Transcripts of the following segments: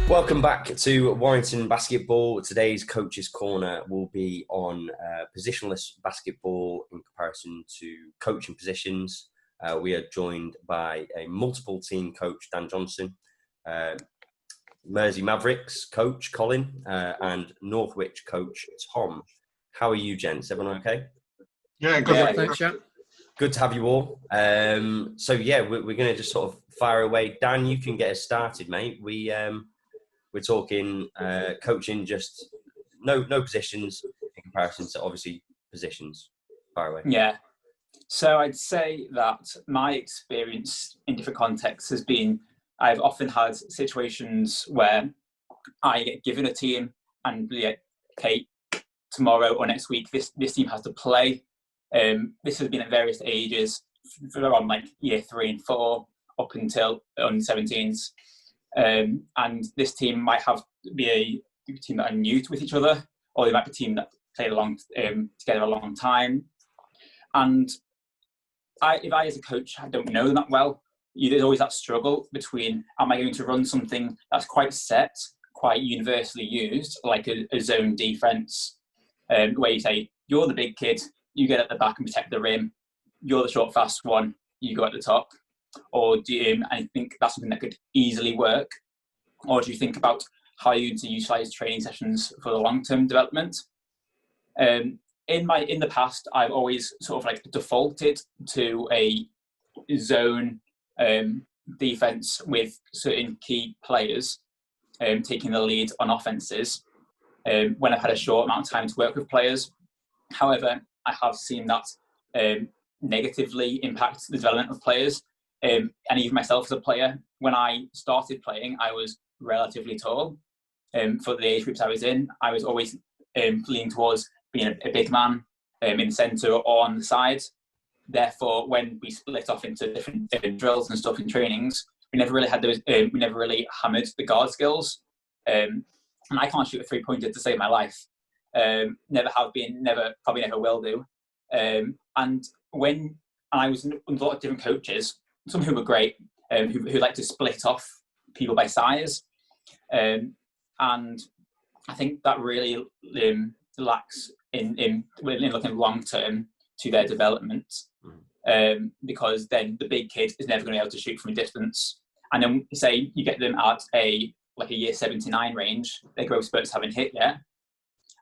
Welcome back to Warrington Basketball. Today's Coach's Corner will be on positionless basketball in comparison to coaching positions. We are joined by a multiple team coach, Dan Johnson, Mersey Mavericks coach, Colin, and Northwich coach, Tom. How are you, gents? Everyone okay? Yeah, good. Yeah, thanks, yeah. Good to have you all. So yeah, we're going to just sort of fire away. Dan, you can get us started, mate. We're talking coaching, just no positions in comparison to obviously positions. Fire away. Yeah. So I'd say that my experience in different contexts has been, I've often had situations where I get given a team and okay, tomorrow or next week, this team has to play. This has been at various ages, from like year 3 and 4 up until under 17s. And this team might be a team that are new with each other, or they might be a team that played together a long time. And if I as a coach, I don't know them that well, there's always that struggle between, am I going to run something that's quite set, quite universally used, like a zone defense, where you say, you're the big kid, you get at the back and protect the rim, you're the short, fast one, you go at the top. Or do you think that's something that could easily work? Or do you think about how you're going to utilise training sessions for the long-term development? In the past, I've always sort of like defaulted to a zone defence with certain key players taking the lead on offences when I've had a short amount of time to work with players. However, I have seen that negatively impact the development of players. And even myself as a player, when I started playing, I was relatively tall. For the age groups I was in, I was always leaning towards being a big man in the centre or on the side. Therefore, when we split off into different drills and stuff in trainings, we never really had those. We never really hammered the guard skills. And I can't shoot a 3-pointer to save my life. Never have been. Probably never will do. And when I was under a lot of different coaches, some who were great, who like to split off people by size. And I think that really lacks in looking long term to their development, because then the big kid is never going to be able to shoot from a distance. And then say you get them at a year 79 range, their growth spurts haven't hit yet.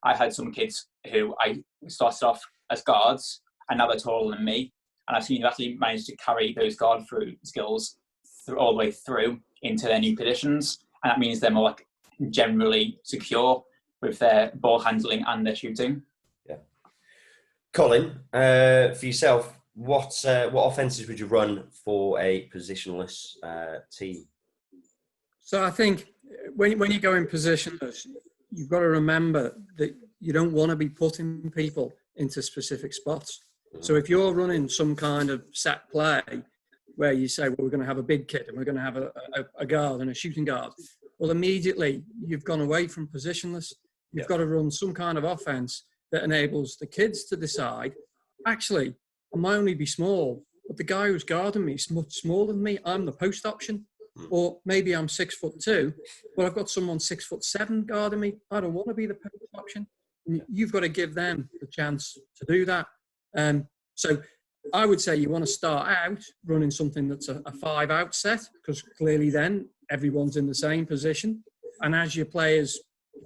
I've had some kids who I started off as guards and now they're taller than me. And I've seen them actually manage to carry those guard through skills all the way through into their new positions. And that means they're more generally secure with their ball handling and their shooting. Yeah. Colin, for yourself, what offences would you run for a positionless team? So I think when you go in positionless, you've got to remember that you don't want to be putting people into specific spots. So if you're running some kind of set play where you say, well, we're going to have a big kid and we're going to have a guard and a shooting guard, well, immediately you've gone away from positionless. You've got to run some kind of offense that enables the kids to decide, actually, I might only be small, but the guy who's guarding me is much smaller than me. I'm the post option. Or maybe I'm 6'2", but I've got someone 6'7" guarding me. I don't want to be the post option. You've got to give them the chance to do that. So I would say you want to start out running something that's a 5-out set, because clearly then everyone's in the same position. And as your players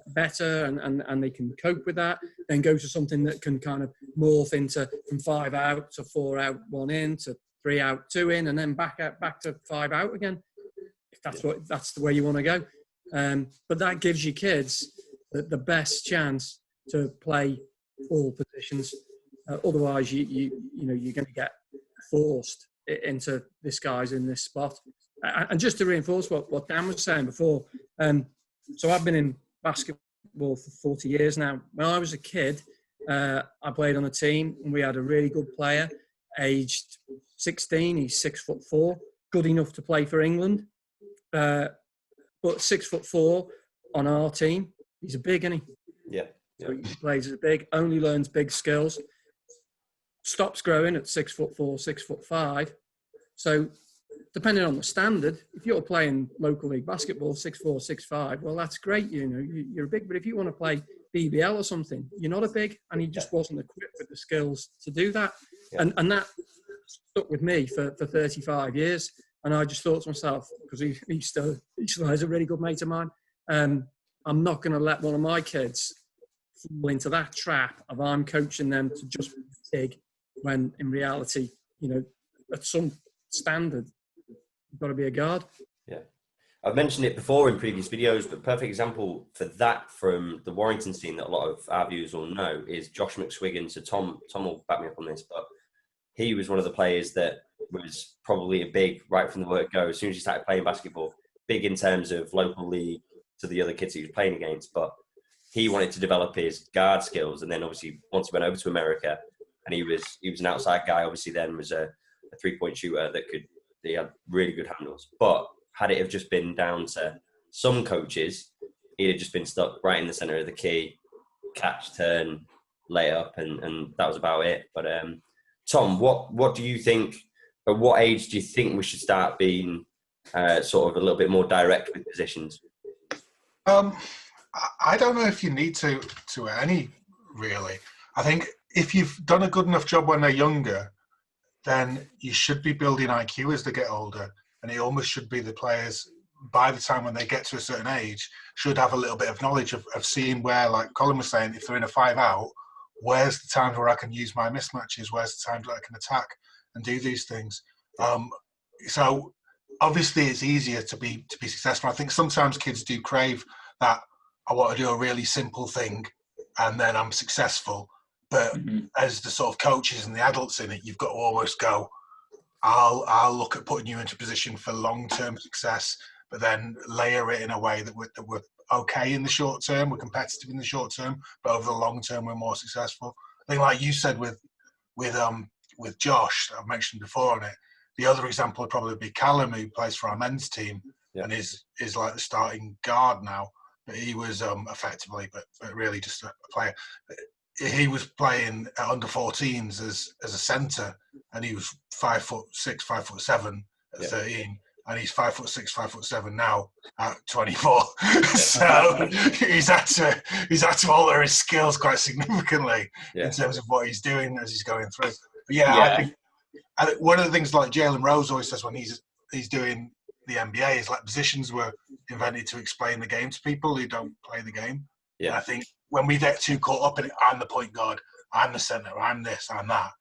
better and they can cope with that, then go to something that can kind of morph into from 5 out to 4 out, 1 in, to 3 out, 2 in, and then back to 5 out again. If that's the way you want to go. But that gives your kids the best chance to play all positions. Otherwise, you're going to get forced into this guy's in this spot. And just to reinforce what Dan was saying before, so I've been in basketball for 40 years now. When I was a kid, I played on a team and we had a really good player, aged 16. He's 6'4", good enough to play for England, but 6'4" on our team. He's a big, isn't he? Yeah. So he plays as a big, only learns big skills. Stops growing at 6'4", 6'5", So depending on the standard, if you're playing local league basketball, 6'4", 6'5", well, that's great. You know, you're big. But if you want to play BBL or something, you're not a big, and he just wasn't equipped with the skills to do that. Yeah. And that stuck with me for 35 years. And I just thought to myself, because he still is a really good mate of mine, I'm not going to let one of my kids fall into that trap of I'm coaching them to just be big, when in reality, you know, at some standard, you've got to be a guard. Yeah. I've mentioned it before in previous videos, but perfect example for that from the Warrington scene that a lot of our viewers will know is Josh McSwiggan. So Tom will back me up on this, but he was one of the players that was probably a big right from the word go. As soon as he started playing basketball, big in terms of local league to the other kids he was playing against, but he wanted to develop his guard skills. And then obviously once he went over to America, and he was an outside guy, obviously then was a 3-point shooter he had really good handles. But had it have just been down to some coaches, he'd have just been stuck right in the center of the key, catch, turn, lay up, and that was about it. But Tom, what do you think, at what age do you think we should start being sort of a little bit more direct with positions? I don't know if you need to any, really. I think if you've done a good enough job when they're younger, then you should be building IQ as they get older. And it almost should be the players, by the time when they get to a certain age, should have a little bit of knowledge of seeing where, like Colin was saying, if they're in a 5-out, where's the times where I can use my mismatches? Where's the times that I can attack and do these things? So obviously it's easier to be successful. I think sometimes kids do crave that, I want to do a really simple thing and then I'm successful. But as the sort of coaches and the adults in it, you've got to almost go, I'll look at putting you into position for long-term success, but then layer it in a way that we're okay in the short term, we're competitive in the short term, but over the long term, we're more successful. I think, like you said with Josh, I've mentioned before on it, the other example would probably be Callum, who plays for our men's team and is like the starting guard now. But he was effectively, but really just a player. He was playing at under 14s as a centre, and he was 5'6", 5'7" at 13, and he's 5'6", 5'7" now at 24. So he's had to alter his skills quite significantly in terms of what he's doing as he's going through. But I think one of the things like Jalen Rose always says when he's doing the NBA is like positions were invented to explain the game to people who don't play the game. Yeah. And I think when we get too caught up in it, I'm the point guard, I'm the center, I'm this, I'm that,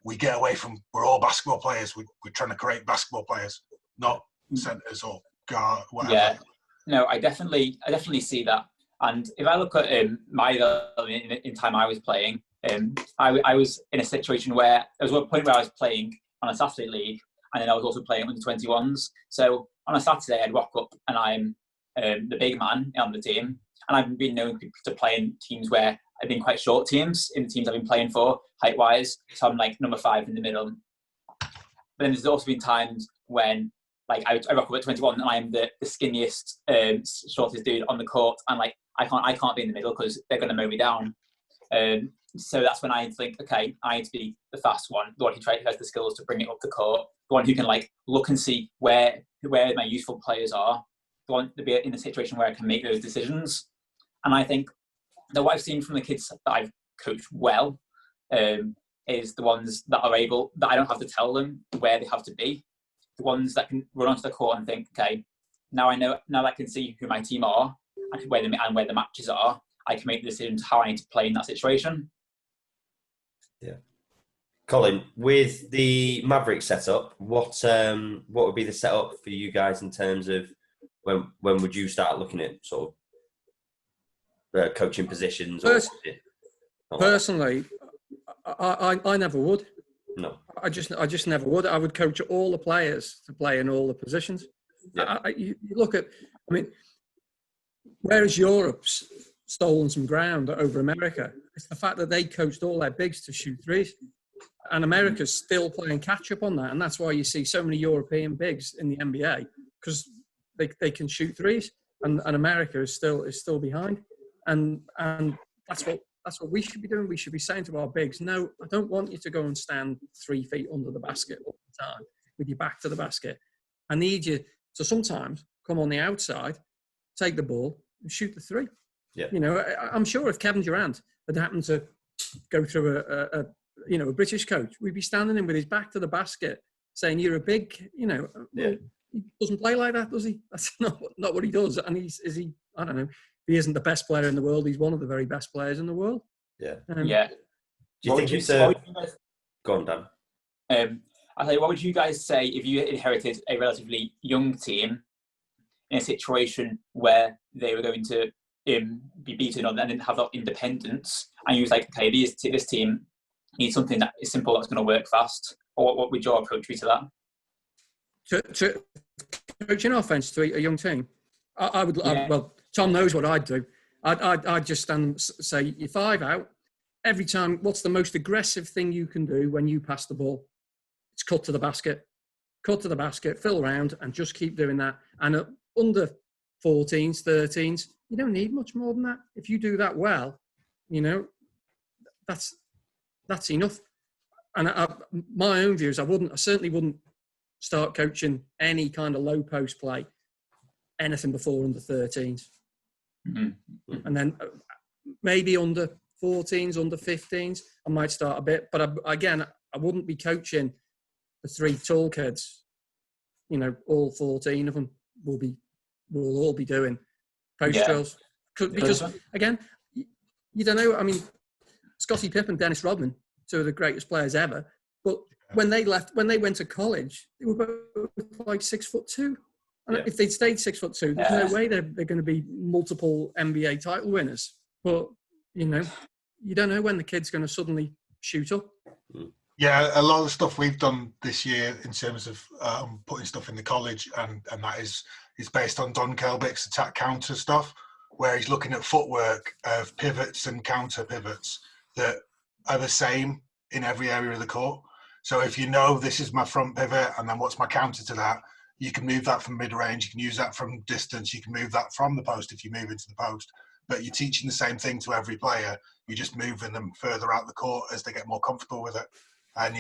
we get away from, we're all basketball players. We're trying to create basketball players, not centers or guard, whatever. Yeah, no, I definitely see that. And if I look at my in time I was playing, I was in a situation where there was one point where I was playing on a Saturday league, and then I was also playing under 21s. So on a Saturday, I'd rock up and I'm the big man on the team. And I've been known to play in teams where I've been quite short teams, in the teams I've been playing for, height-wise. So I'm like number 5 in the middle. But then there's also been times when like I rock up at 21 and I'm the skinniest, shortest dude on the court. And like I can't be in the middle because they're going to mow me down. So that's when I think, okay, I need to be the fast one, the one who has the skills to bring it up the court, the one who can like look and see where my useful players are, the one to be in a situation where I can make those decisions. And I think that what I've seen from the kids that I've coached well is the ones that are able, that I don't have to tell them where they have to be, the ones that can run onto the court and think, okay, now I can see who my team are and where the matches are. I can make the decisions how I need to play in that situation. Yeah. Colin, with the Maverick setup, what would be the setup for you guys in terms of when would you start looking at sort of coaching positions? Personally, I never would. No. I just never would. I would coach all the players to play in all the positions. Yeah. You look at, I mean, whereas Europe's stolen some ground over America, it's the fact that they coached all their bigs to shoot threes. And America's still playing catch up on that. And that's why you see so many European bigs in the NBA, because they can shoot threes, and America is still behind. And that's what we should be doing. We should be saying to our bigs, no, I don't want you to go and stand 3 feet under the basket all the time. with your back to the basket. I need you to sometimes come on the outside, take the ball, and shoot the three. Yeah. You know, I'm sure if Kevin Durant had happened to go through a British coach, we'd be standing in with his back to the basket, saying, "You're a big, well, he doesn't play like that, does he? That's not what he does." And I don't know. He isn't the best player in the world. He's one of the very best players in the world. Yeah. Do you think it's a... Go on, Dan. I tell you, what would you guys say if you inherited a relatively young team in a situation where they were going to be beaten on and have that independence, and you was like, okay, this team needs something that is simple, that's going to work fast? Or what would your approach be to that? To coaching offense to a young team, I would. Well, Tom knows what I'd do. I'd just stand and say, you're 5 out. Every time, what's the most aggressive thing you can do when you pass the ball? It's cut to the basket. Cut to the basket, fill around, and just keep doing that. And at under 14s, 13s, you don't need much more than that. If you do that well, that's enough. And my own views, I certainly wouldn't start coaching any kind of low post play, anything before under 13s. Mm-hmm. And then maybe under 14s, under 15s, I might start a bit. But again, I wouldn't be coaching the 3 tall kids. All 14 of them will all be doing post drills. Because, again, you don't know. I mean, Scottie Pippen, Dennis Rodman, 2 of the greatest players ever. But when they went to college, they were both like 6'2". And if they'd stayed 6'2", there's no way they're going to be multiple NBA title winners. But, you don't know when the kid's going to suddenly shoot up. Yeah, a lot of the stuff we've done this year in terms of putting stuff in the college, and that is based on Don Kelbick's attack counter stuff, where he's looking at footwork of pivots and counter pivots that are the same in every area of the court. So if this is my front pivot, and then what's my counter to that, you can move that from mid-range, you can use that from distance, you can move that from the post if you move into the post. But you're teaching the same thing to every player. You're just moving them further out the court as they get more comfortable with it. And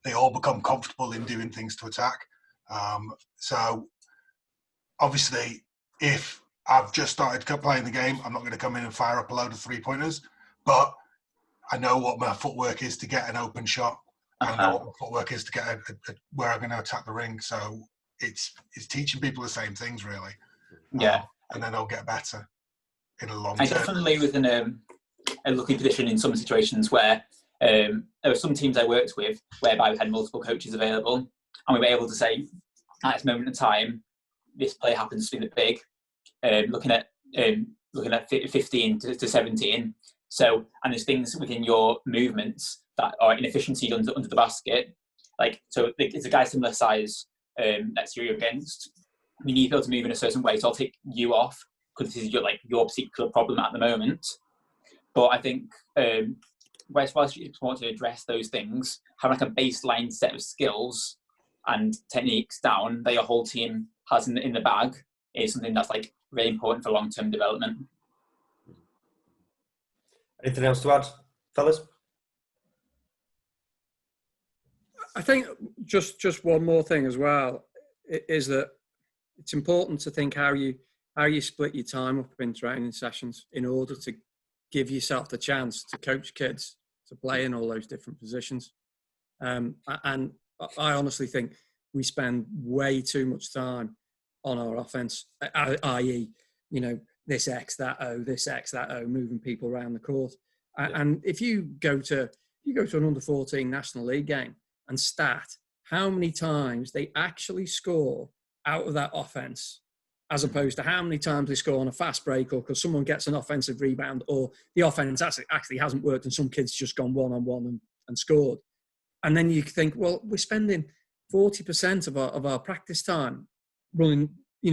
they all become comfortable in doing things to attack. So obviously, if I've just started playing the game, I'm not going to come in and fire up a load of 3-pointers, but I know what my footwork is to get an open shot. I know what my footwork is to get where I'm going to attack the ring. So it's teaching people the same things, really. Yeah. And then they'll get better in a long I term. definitely was in a lucky position in some situations where there were some teams I worked with whereby we had multiple coaches available, and we were able to say, at this moment in time, this play happens to be the big, looking at 15 to 17. So, and there's things within your movements that are inefficiencies under the basket. Like, so it's a guy similar size that you're against. You need to be able to move in a certain way. So I'll take you off because this is your particular problem at the moment. But I think whilst you want to address those things, having like a baseline set of skills and techniques down that your whole team has in the bag is something that's like really important for long-term development. Anything else to add, fellas? I think just one more thing as well is that it's important to think how you split your time up in training sessions in order to give yourself the chance to coach kids to play in all those different positions. And I honestly think we spend way too much time on our offense, i.e., this X, that O, this X, that O, moving people around the court. Yeah. And if you go to an under 14 National League game and stat how many times they actually score out of that offense, as opposed to how many times they score on a fast break or because someone gets an offensive rebound or the offense actually hasn't worked and some kid's just gone one-on-one and scored. And then you think, well, we're spending 40% of our practice time running,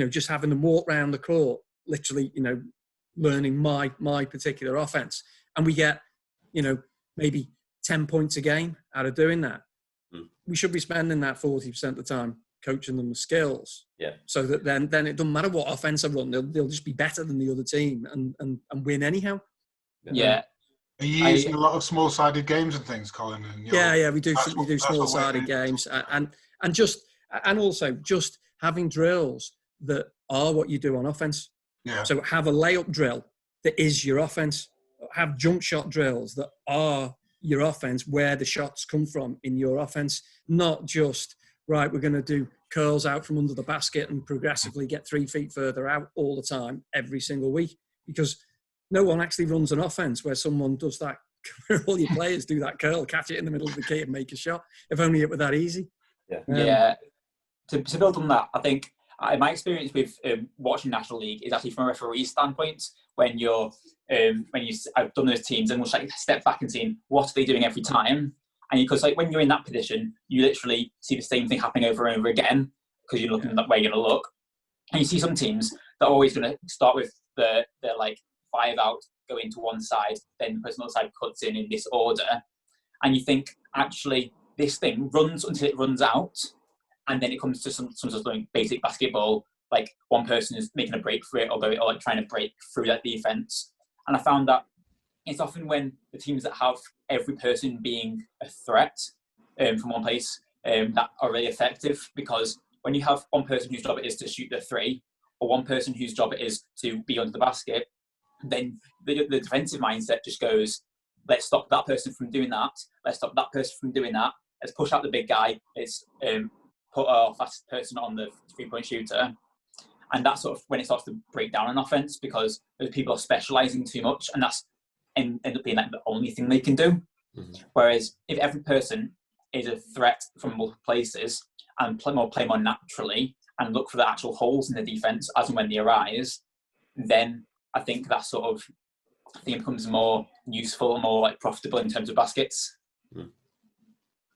just having them walk around the court, literally, learning my particular offense. And we get, maybe 10 points a game out of doing that. We should be spending that 40% of the time coaching them the skills. Yeah. So that then it doesn't matter what offense I run, they'll just be better than the other team and win anyhow. Yeah. Are you using a lot of small-sided games and things, Colin? Yeah, we do small-sided games. And And also just having drills that are what you do on offense. Yeah. So have a layup drill that is your offense. Have jump shot drills that are your offense, where the shots come from in your offense, not just, right, we're going to do curls out from under the basket and progressively get 3 feet further out all the time, every single week. Because no one actually runs an offense where someone does that, where all your players do that curl, catch it in the middle of the key and make a shot. If only it were that easy. Yeah. To build on that, I think my experience with watching National League is actually from a referee standpoint. When I've done those teams and we'll like step back and seeing what are they doing every time, and because like when you're in that position, you literally see the same thing happening over and over again because you're looking that way you're going to look, and you see some teams that are always going to start with the like 5 out, go into one side, then the person on the side cuts in this order, and you think actually this thing runs until it runs out. And then it comes to some sort of like basic basketball, like one person is making a break for it or like trying to break through that defense. And I found that it's often when the teams that have every person being a threat from one place that are really effective, because when you have one person whose job it is to shoot the 3 or one person whose job it is to be under the basket, then the defensive mindset just goes, let's stop that person from doing that. Let's stop that person from doing that. Let's push out the big guy. Let's put our fast person on the 3-point shooter. And that's sort of when it starts to break down an offense, because those people are specializing too much, and that's end up being like the only thing they can do. Mm-hmm. Whereas if every person is a threat from multiple places and play more naturally and look for the actual holes in the defense as and when they arise, then I think that sort of thing becomes more useful and more like profitable in terms of baskets. Mm.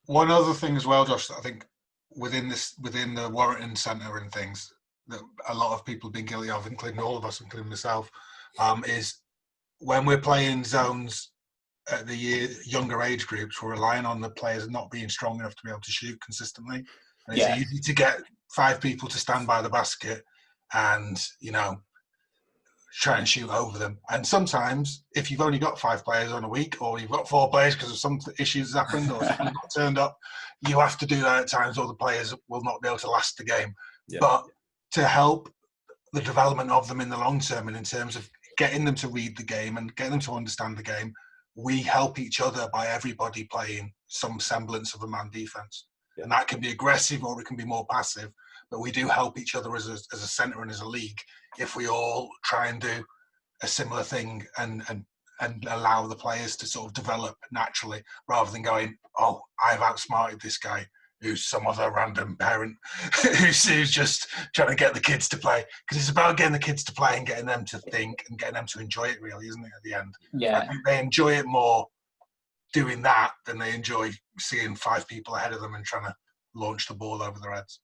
One other thing as well, Josh, I think within the Warrington Centre and things that a lot of people have been guilty of, including all of us, including myself, is when we're playing zones at the younger age groups, we're relying on the players not being strong enough to be able to shoot consistently. And it's easy to get 5 people to stand by the basket and, try and shoot over them. And sometimes, if you've only got 5 players on a week, or you've got 4 players because of some issues that happened, or something got turned up, you have to do that at times, or the players will not be able to last the game. Yeah. But to help the development of them in the long term, and in terms of getting them to read the game and getting them to understand the game, we help each other by everybody playing some semblance of a man defense. Yeah. And that can be aggressive or it can be more passive, but we do help each other as a centre and as a league if we all try and do a similar thing and allow the players to sort of develop naturally, rather than going, oh, I've outsmarted this guy who's some other random parent who's just trying to get the kids to play. Because it's about getting the kids to play and getting them to think and getting them to enjoy it, really, isn't it, at the end? Yeah. I think they enjoy it more doing that than they enjoy seeing 5 people ahead of them and trying to launch the ball over their heads.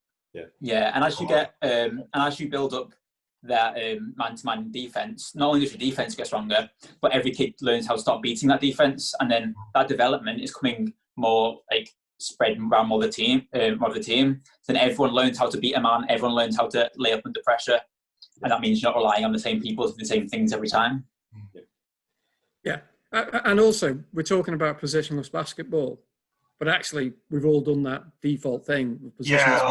Yeah, and as you build up that man-to-man defense, not only does your defense get stronger, but every kid learns how to start beating that defense, and then that development is coming more like spread around more of the team. Then everyone learns how to beat a man. Everyone learns how to lay up under pressure, and that means you're not relying on the same people to do the same things every time. Yeah, and also we're talking about positionless basketball. But actually, we've all done that default thing. That's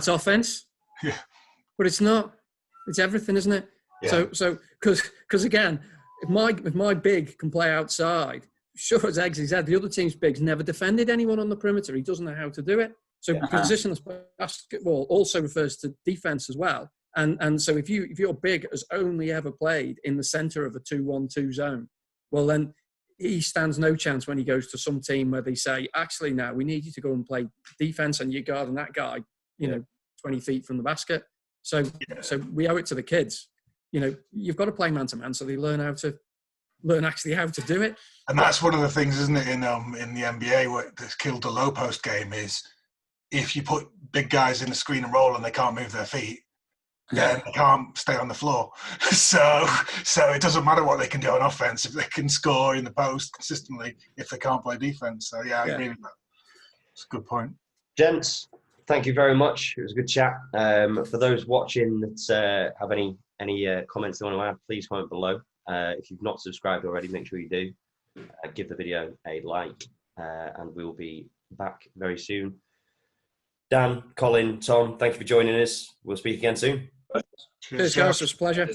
offense. Yeah. But it's not. It's everything, isn't it? Yeah. So because again, if my big can play outside, sure as eggs, he said the other team's big's never defended anyone on the perimeter. He doesn't know how to do it. So positionless basketball also refers to defense as well. And so if your big has only ever played in the center of a 2-1-2 zone, well then he stands no chance when he goes to some team where they say, actually, now we need you to go and play defense and you're guarding that guy, 20 feet from the basket. So we owe it to the kids. You've got to play man to man so they learn actually how to do it. And that's one of the things, isn't it, in the NBA, where that's killed the low post game, is if you put big guys in the screen and roll and they can't move their feet, then they can't stay on the floor. So it doesn't matter what they can do on offense if they can score in the post consistently if they can't play defense. So I agree with that. It's a good point. Gents, thank you very much. It was a good chat. For those watching that have any comments they want to add, please comment below. If you've not subscribed already, make sure you do. Give the video a like, and we'll be back very soon Dan, Colin, Tom, thank you for joining us. We'll speak again soon. Cheers, guys. It's a pleasure.